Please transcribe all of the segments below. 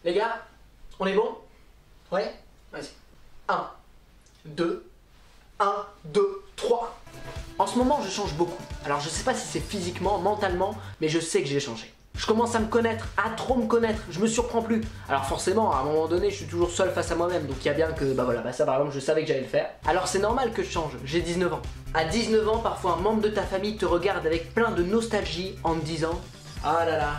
Les gars, on est bon? Ouais? Vas-y. 1, 2, 1, 2, 3. En ce moment, je change beaucoup. Alors, je sais pas si c'est physiquement, mentalement, mais je sais que j'ai changé. Je commence à me connaître, à trop me connaître, je me surprends plus. Alors forcément, à un moment donné, je suis toujours seul face à moi-même, donc il y a bien que, ça par exemple, je savais que j'allais le faire. Alors c'est normal que je change, j'ai 19 ans. À 19 ans, parfois un membre de ta famille te regarde avec plein de nostalgie en te disant « Ah là là,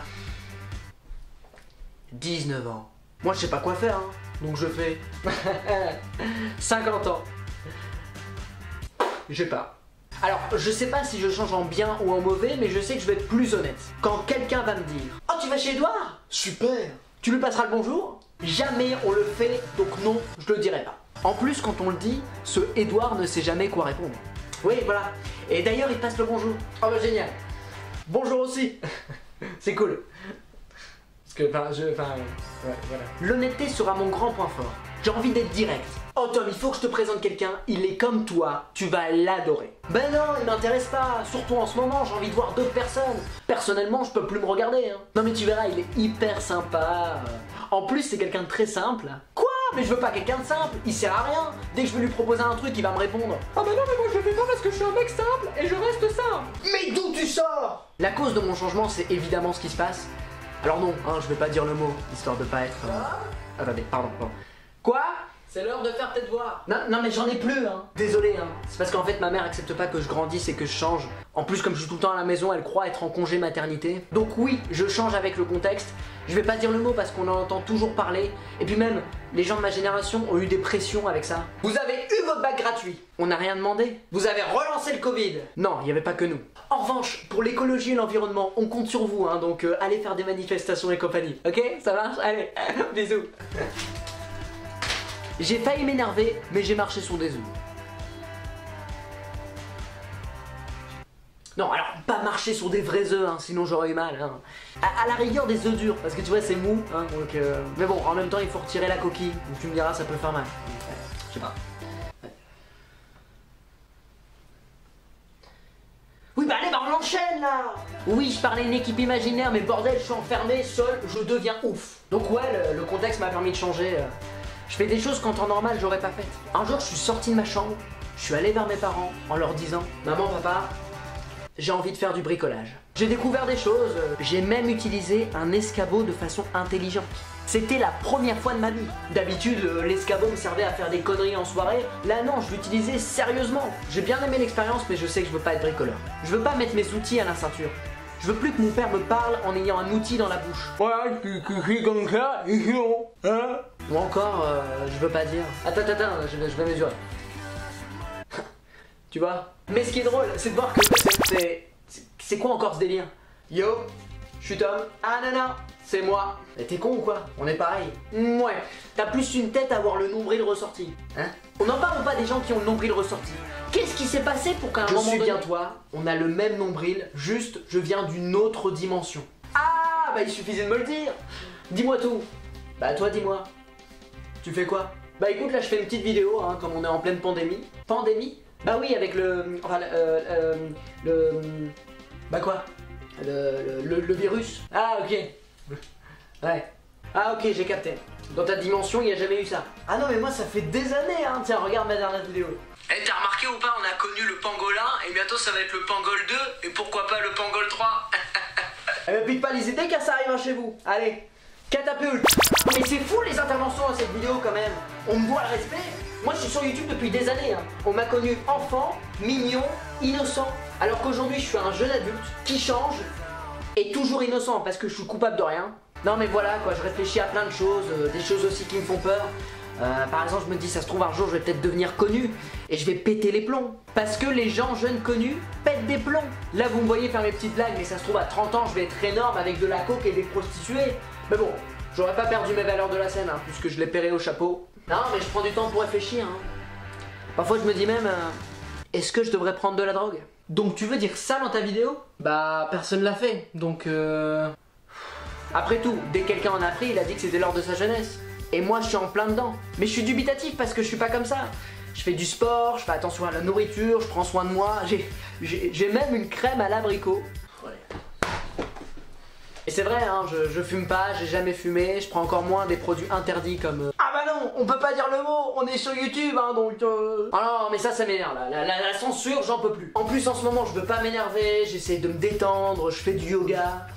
19 ans. Moi je sais pas quoi faire, hein. Donc je fais 50 ans. J'ai pas. Alors, je sais pas si je change en bien ou en mauvais, mais je sais que je vais être plus honnête. Quand quelqu'un va me dire « Oh, tu vas chez Edouard? Super! Tu lui passeras le bonjour ?» Jamais on le fait, donc non, je le dirai pas. En plus, quand on le dit, ce Edouard ne sait jamais quoi répondre. Oui, voilà. Et d'ailleurs, il passe le bonjour. Oh bah génial. Bonjour aussi. C'est cool. Parce que, ouais, voilà. L'honnêteté sera mon grand point fort. J'ai envie d'être direct. Oh Tom, il faut que je te présente quelqu'un, il est comme toi, tu vas l'adorer. Ben non, il m'intéresse pas, surtout en ce moment, j'ai envie de voir d'autres personnes. Personnellement, je peux plus me regarder, hein. Non mais tu verras, il est hyper sympa. En plus, c'est quelqu'un de très simple. Quoi? Mais je veux pas quelqu'un de simple, il sert à rien. Dès que je vais lui proposer un truc, il va me répondre « Ah bah non, mais moi je le fais pas parce que je suis un mec simple et je reste simple. » Mais d'où tu sors? La cause de mon changement, c'est évidemment ce qui se passe. Alors non, hein, je vais pas dire le mot, histoire de pas être... Attendez, pardon. Quoi? C'est l'heure de faire tes devoirs. Non mais j'en ai plus, hein. Désolé, hein. C'est parce qu'en fait ma mère accepte pas que je grandisse et que je change. En plus, comme je suis tout le temps à la maison, elle croit être en congé maternité. Donc oui, je change avec le contexte. Je vais pas dire le mot parce qu'on en entend toujours parler. Et puis même, les gens de ma génération ont eu des pressions avec ça. Vous avez eu votre bac gratuit. On n'a rien demandé. Vous avez relancé le Covid. Non, il y avait pas que nous. En revanche, pour l'écologie et l'environnement, on compte sur vous, hein. Donc allez faire des manifestations et compagnie. Ok? Ça marche? Allez, bisous. J'ai failli m'énerver, mais j'ai marché sur des œufs. Non, alors pas marcher sur des vrais œufs, hein, sinon j'aurais eu mal. Hein. À la rigueur des œufs durs, parce que tu vois c'est mou, hein, donc mais bon, en même temps il faut retirer la coquille, donc tu me diras ça peut faire mal. Je sais pas. Ouais. Oui bah allez, bah on enchaîne là. Oui, je parlais d'une équipe imaginaire, mais bordel, je suis enfermé, seul, je deviens ouf. Donc ouais, le contexte m'a permis de changer. Je fais des choses qu'en temps normal j'aurais pas faites. Un jour je suis sorti de ma chambre, je suis allé vers mes parents en leur disant « Maman, papa, j'ai envie de faire du bricolage. » J'ai découvert des choses, j'ai même utilisé un escabeau de façon intelligente. C'était la première fois de ma vie. D'habitude, l'escabeau me servait à faire des conneries en soirée. Là non, je l'utilisais sérieusement. J'ai bien aimé l'expérience, mais je sais que je veux pas être bricoleur. Je veux pas mettre mes outils à la ceinture. Je veux plus que mon père me parle en ayant un outil dans la bouche. Voilà, tu comme ça, hein? Ou encore, je veux pas dire. Attends, je vais mesurer. Tu vois? Mais ce qui est drôle, c'est de voir que c'est quoi encore ce délire? Yo, je suis Tom. Ah non, c'est moi. Mais t'es con ou quoi? On est pareil. Ouais, t'as plus une tête à avoir le nombril ressorti. Hein? On n'en parle pas des gens qui ont le nombril ressorti. Qu'est-ce qui s'est passé pour qu'à un moment donné... Je suis bien toi, on a le même nombril, juste je viens d'une autre dimension. Ah, bah il suffisait de me le dire. Dis-moi tout. Bah toi dis-moi. Tu fais quoi? Bah écoute, là je fais une petite vidéo, hein, comme on est en pleine pandémie. Pandémie? Bah oui, avec le... Enfin, bah quoi? Le virus. Ah ok. Ouais. Ah ok, j'ai capté. Dans ta dimension, il n'y a jamais eu ça. Ah non mais moi ça fait des années, hein. Tiens, regarde ma dernière vidéo. Eh, t'as remarqué ou pas, on a connu le pangolin, et bientôt ça va être le pangol 2, et pourquoi pas le pangol 3. Eh ben pique pas les idées car ça arrive chez vous. Allez, catapulte. Mais c'est fou les interventions dans cette vidéo quand même. On me doit le respect. Moi je suis sur YouTube depuis des années, hein. On m'a connu enfant, mignon, innocent. Alors qu'aujourd'hui je suis un jeune adulte qui change et toujours innocent parce que je suis coupable de rien. Non mais voilà quoi, je réfléchis à plein de choses, des choses aussi qui me font peur. Par exemple, je me dis, ça se trouve un jour je vais peut-être devenir connu et je vais péter les plombs. Parce que les gens jeunes connus pètent des plombs. Là vous me voyez faire mes petites blagues, mais ça se trouve à 30 ans je vais être énorme avec de la coke et des prostituées. Mais bon, j'aurais pas perdu mes valeurs de la scène hein, puisque je l'ai pairé au chapeau. Non mais je prends du temps pour réfléchir hein. Parfois je me dis même, est-ce que je devrais prendre de la drogue? Donc tu veux dire ça dans ta vidéo? Bah personne l'a fait, donc Après tout, dès que quelqu'un en a pris, il a dit que c'était l'heure de sa jeunesse. Et moi je suis en plein dedans. Mais je suis dubitatif parce que je suis pas comme ça. Je fais du sport, je fais attention à la nourriture, je prends soin de moi. J'ai même une crème à l'abricot. Et c'est vrai, hein, je fume pas, j'ai jamais fumé, je prends encore moins des produits interdits comme... Ah bah non, on peut pas dire le mot, on est sur YouTube, hein, donc... Ah non, mais ça m'énerve, la censure, j'en peux plus. En plus, en ce moment, je veux pas m'énerver, j'essaie de me détendre, je fais du yoga.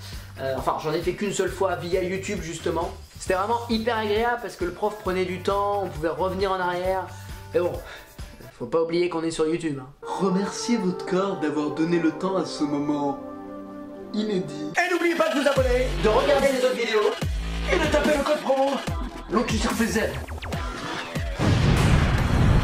Enfin, j'en ai fait qu'une seule fois via YouTube, justement. C'était vraiment hyper agréable parce que le prof prenait du temps, on pouvait revenir en arrière. Mais bon, faut pas oublier qu'on est sur YouTube. Hein. Remerciez votre corps d'avoir donné le temps à ce moment inédit. Et n'oubliez pas de vous abonner, de regarder les autres vidéos et de taper le code promo Loki sur PZ.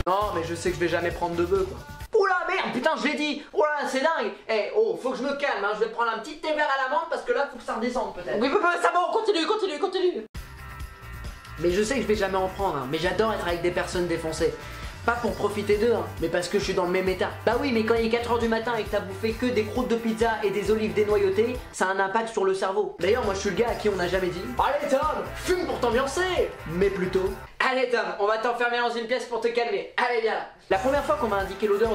Non mais je sais que je vais jamais prendre de bœuf quoi. Oula merde, putain je l'ai dit. Oula c'est dingue. Eh oh, faut que je me calme hein. Je vais prendre un petit thé vert à la menthe parce que là faut que ça redescende peut-être. Oui ça va, continue. Mais je sais que je vais jamais en prendre hein. Mais j'adore être avec des personnes défoncées. Pas pour profiter d'eux, hein, mais parce que je suis dans le même état. Bah oui, mais quand il est 4 h du matin et que t'as bouffé que des croûtes de pizza et des olives dénoyautées, ça a un impact sur le cerveau. D'ailleurs, moi je suis le gars à qui on n'a jamais dit « Allez Tom, fume pour t'ambiancer !» Mais plutôt « Allez Tom, on va t'enfermer dans une pièce pour te calmer. Allez, viens là !» La première fois qu'on m'a indiqué l'odeur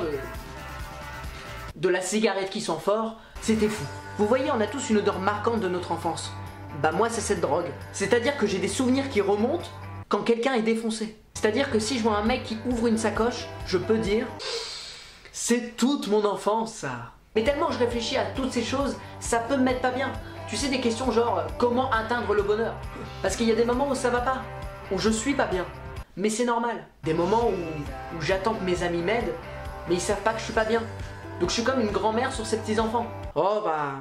de la cigarette qui sent fort, c'était fou. Vous voyez, on a tous une odeur marquante de notre enfance. Bah moi, c'est cette drogue. C'est-à-dire que j'ai des souvenirs qui remontent quand quelqu'un est défoncé. C'est-à-dire que si je vois un mec qui ouvre une sacoche, je peux dire c'est toute mon enfance ça. Mais tellement je réfléchis à toutes ces choses, ça peut me mettre pas bien. Tu sais, des questions genre comment atteindre le bonheur. Parce qu'il y a des moments où ça va pas, où je suis pas bien. Mais c'est normal. Des moments où j'attends que mes amis m'aident, mais ils savent pas que je suis pas bien. Donc je suis comme une grand-mère sur ses petits-enfants. Oh bah,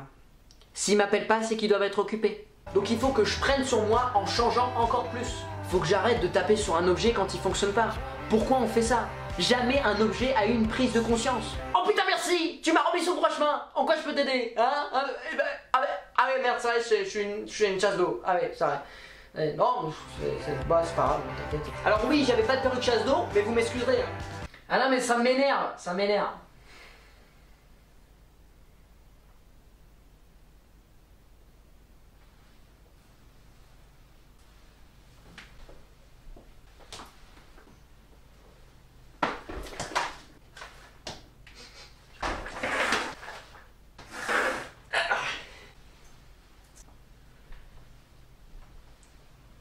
s'ils m'appellent pas, c'est qu'ils doivent être occupés. Donc il faut que je prenne sur moi en changeant encore plus. Faut que j'arrête de taper sur un objet quand il fonctionne pas. Pourquoi on fait ça? Jamais un objet a eu une prise de conscience. Oh putain merci, tu m'as remis sur le droit chemin. En quoi je peux t'aider? Hein? Ah ouais merde, c'est vrai, je suis une chasse d'eau. Ah ouais, c'est vrai. Non, c'est pas grave, t'inquiète. Alors oui, j'avais pas de perruque chasse d'eau, mais vous m'excuserez. Hein. Ah non mais ça m'énerve, ça m'énerve.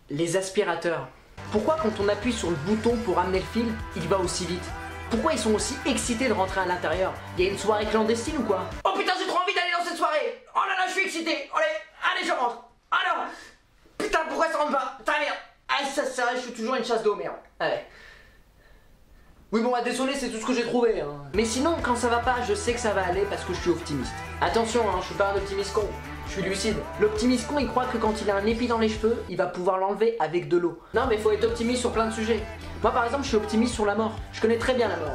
Les aspirateurs. Pourquoi quand on appuie sur le bouton pour amener le fil, il va aussi vite? Pourquoi ils sont aussi excités de rentrer à l'intérieur? Il y a une soirée clandestine ou quoi? Oh putain j'ai trop envie d'aller dans cette soirée! Oh là là je suis excité! Allez je rentre! Ah non! Putain pourquoi ça rentre pas? Putain merde! Ah ça c'est vrai je suis toujours une chasse d'eau merde. Allez. Oui bon bah désolé c'est tout ce que j'ai trouvé hein. Mais sinon quand ça va pas je sais que ça va aller parce que je suis optimiste. Attention hein, je suis pas un optimiste con. Je suis lucide. L'optimiste con il croit que quand il a un épi dans les cheveux, il va pouvoir l'enlever avec de l'eau. Non mais faut être optimiste sur plein de sujets. Moi par exemple je suis optimiste sur la mort. Je connais très bien la mort.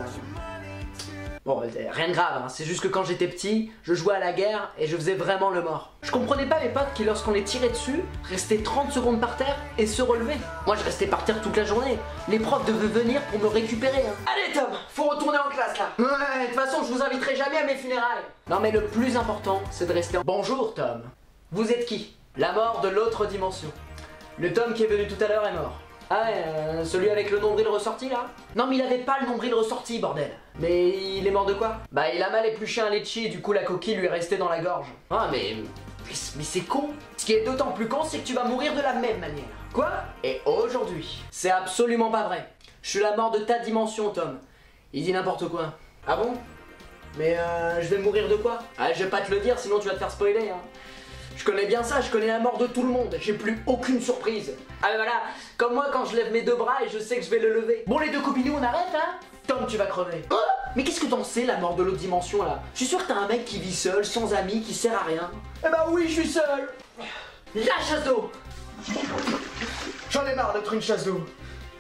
Bon rien de grave, hein. C'est juste que quand j'étais petit, je jouais à la guerre et je faisais vraiment le mort. Je comprenais pas mes potes qui lorsqu'on les tirait dessus, restaient 30 secondes par terre et se relevaient. Moi je restais par terre toute la journée. Les profs devaient venir pour me récupérer. Hein. Allez Tom, faut retourner en classe là. Ouais, de toute façon je vous inviterai jamais à mes funérailles. Non mais le plus important c'est de rester en... Bonjour Tom. Vous êtes qui? La mort de l'autre dimension. Le Tom qui est venu tout à l'heure est mort. Ah ouais, celui avec le nombril ressorti là? Non mais il avait pas le nombril ressorti bordel. Mais il est mort de quoi? Bah il a mal épluché un litchi et du coup la coquille lui est restée dans la gorge. Ah mais c'est con. Ce qui est d'autant plus con c'est que tu vas mourir de la même manière. Quoi? Et aujourd'hui, c'est absolument pas vrai. Je suis la mort de ta dimension Tom. Il dit n'importe quoi. Ah bon? Mais je vais mourir de quoi? Ah je vais pas te le dire sinon tu vas te faire spoiler hein. Je connais bien ça, je connais la mort de tout le monde, j'ai plus aucune surprise. Ah mais voilà, comme moi quand je lève mes deux bras et je sais que je vais le lever. Bon les deux copinous on arrête hein? Tom tu vas crever. Oh mais qu'est-ce que t'en sais la mort de l'autre dimension là? Je suis sûr que t'as un mec qui vit seul, sans amis, qui sert à rien. Eh bah oui je suis seul. La chasse d'eau. J'en ai marre d'être une chasse d'eau.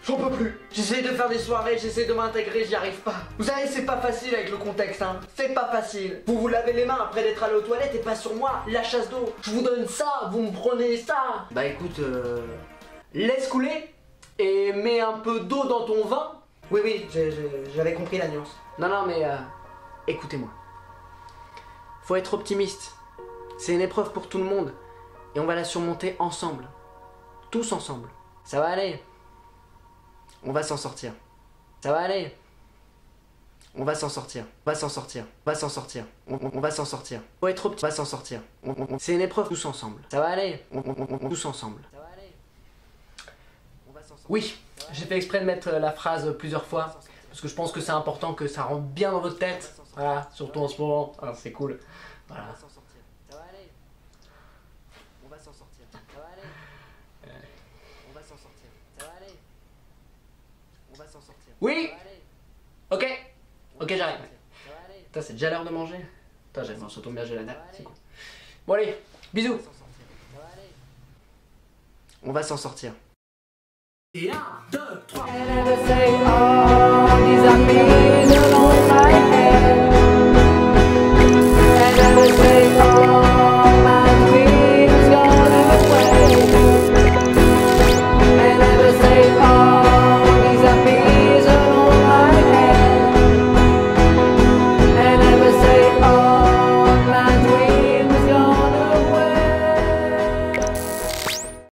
J'en peux plus. J'essaie de faire des soirées, j'essaie de m'intégrer, j'y arrive pas. Vous savez, c'est pas facile avec le contexte, hein. C'est pas facile. Vous vous lavez les mains après d'être allé aux toilettes et pas sur moi. La chasse d'eau. Je vous donne ça, vous me prenez ça. Bah écoute, laisse couler et mets un peu d'eau dans ton vin. Oui, oui, j'avais compris la nuance. Non, non, mais écoutez-moi. Faut être optimiste. C'est une épreuve pour tout le monde. Et on va la surmonter ensemble. Tous ensemble. Ça va aller. On va s'en sortir. Ça va aller. On va s'en sortir. On va s'en sortir. On va s'en sortir. On va s'en sortir. Faut être optimiste. On va s'en sortir. C'est une épreuve tous ensemble. Ça va aller. Tous ensemble. Ça va aller. On va s'en sortir. Oui, j'ai fait exprès de mettre la phrase plusieurs fois. Parce que je pense que c'est important que ça rentre bien dans votre tête. Voilà, surtout en ce moment. Ah, c'est cool. Voilà. On va s'en sortir. Ça va aller. On va s'en sortir. Ça va aller. On va s'en sortir. Ça va aller. On va s'en sortir. Oui. Ok. Ok, j'arrive. Putain, c'est déjà l'heure de manger. Putain, j'aime ça tombe bien, j'ai la dalle. C'est cool. Bon allez, bisous. On va s'en sortir. Et 1, 2, 3.